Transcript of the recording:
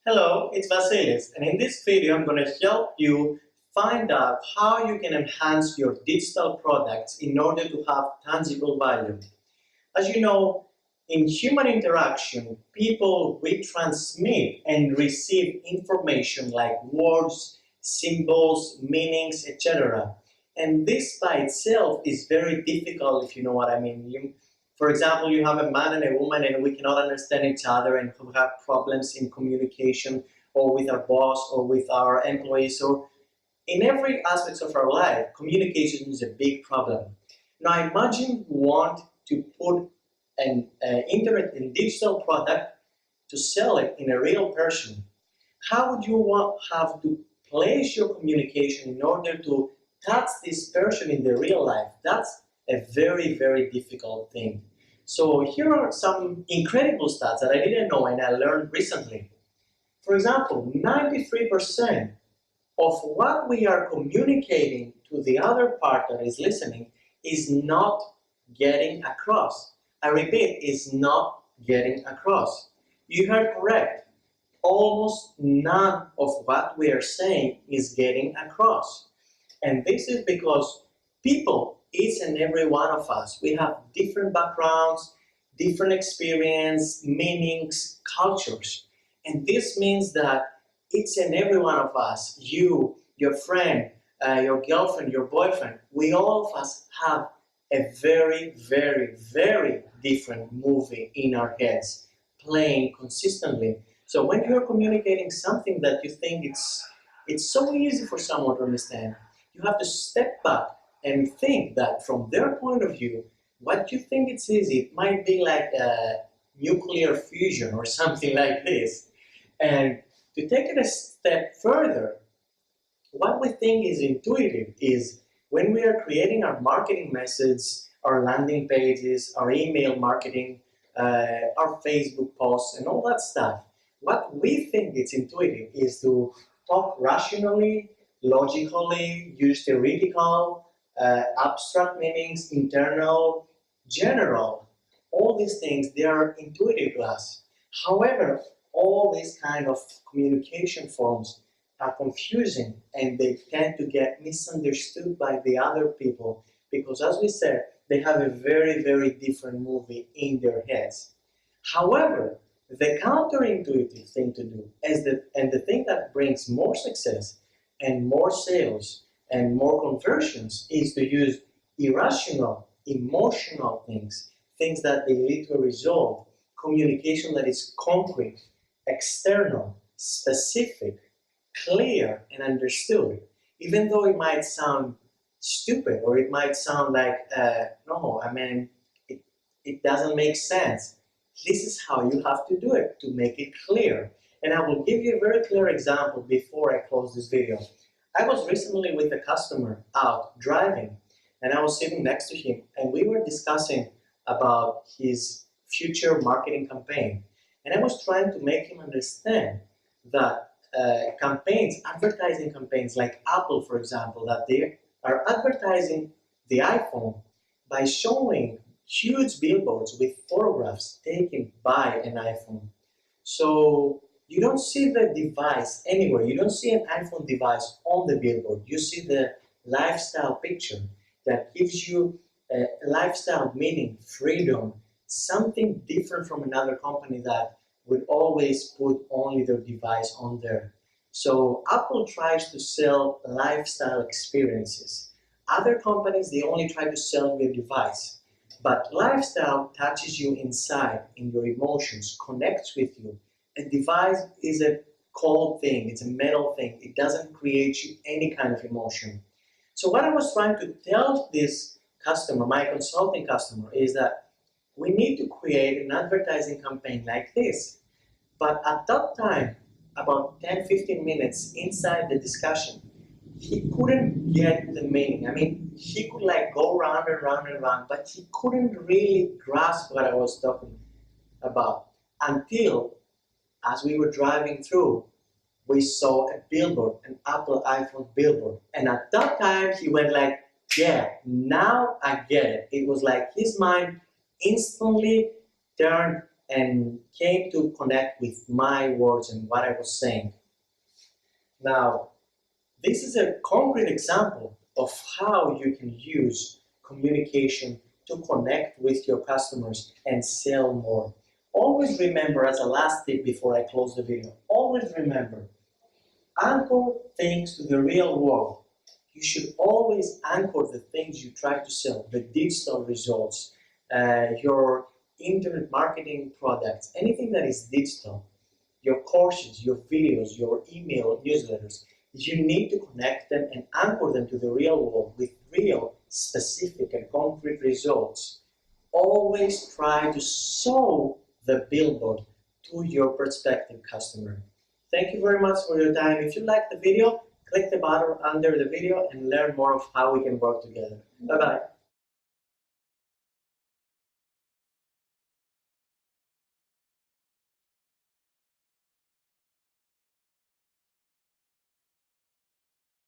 Hello, it's Vasilis, and in this video I'm going to help you find out how you can enhance your digital products in order to have tangible value. As you know, in human interaction, we transmit and receive information like words, symbols, meanings, etc. And this by itself is very difficult, if you know what I mean. For example, you have a man and a woman and we cannot understand each other and we have problems in communication or with our boss or with our employees or in every aspect of our life, communication is a big problem. Now imagine you want to put an internet and digital product to sell it in a real person. How would you have to place your communication in order to touch this person in the real life? That's a very, very difficult thing. So here are some incredible stats that I didn't know and I learned recently. For example, 93% of what we are communicating to the other part that is listening is not getting across. I repeat, is not getting across. You heard correct. Almost none of what we are saying is getting across. And this is because people, each and every one of us, we have different backgrounds, different experience, meanings, cultures. And this means that each and every one of us, you, your friend, your girlfriend, your boyfriend, we all of us have a very, very, very different movie in our heads, playing consistently. So when you're communicating something that you think it's so easy for someone to understand, you have to step back and think that from their point of view, what you think it's easy, it might be like a nuclear fusion or something like this. And to take it a step further, what we think is intuitive is when we are creating our marketing message, our landing pages, our email marketing, our Facebook posts, and all that stuff, what we think it's intuitive is to talk rationally, logically, use theoretical, abstract meanings, internal, general. All these things, they are intuitive to us. However, all these kind of communication forms are confusing and they tend to get misunderstood by the other people because, as we said, they have a very, very different movie in their heads. However, the counterintuitive thing to do and the thing that brings more success and more sales and more conversions is to use irrational, emotional things, things that they lead to a result, communication that is concrete, external, specific, clear, and understood. Even though it might sound stupid or it might sound like, no, I mean, it doesn't make sense. This is how you have to do it to make it clear. And I will give you a very clear example before I close this video. I was recently with a customer out driving and I was sitting next to him and we were discussing about his future marketing campaign. And I was trying to make him understand that campaigns, advertising campaigns like Apple, for example, that they are advertising the iPhone by showing huge billboards with photographs taken by an iPhone. So you don't see the device anywhere. You don't see an iPhone device on the billboard. You see the lifestyle picture that gives you a lifestyle meaning, freedom, something different from another company that would always put only their device on there. So Apple tries to sell lifestyle experiences. Other companies, they only try to sell their device. But lifestyle touches you inside, in your emotions, connects with you. A device is a cold thing, it's a metal thing. It doesn't create you any kind of emotion. So what I was trying to tell this customer, my consulting customer, is that we need to create an advertising campaign like this. But at that time, about 10-15 minutes inside the discussion, he couldn't get the meaning. I mean, he could like go round and round and round, but he couldn't really grasp what I was talking about until, as we were driving through, we saw a billboard, an Apple iPhone billboard. And at that time, he went like, yeah, now I get it. It was like his mind instantly turned and came to connect with my words and what I was saying. Now, this is a concrete example of how you can use communication to connect with your customers and sell more. Always remember, as a last tip before I close the video, always remember, anchor things to the real world. You should always anchor the things you try to sell, the digital results, your internet marketing products, anything that is digital, your courses, your videos, your email newsletters. You need to connect them and anchor them to the real world with real, specific, and concrete results. Always try to show the billboard to your prospective customer. Thank you very much for your time. If you liked the video, click the button under the video and learn more of how we can work together. Bye-bye.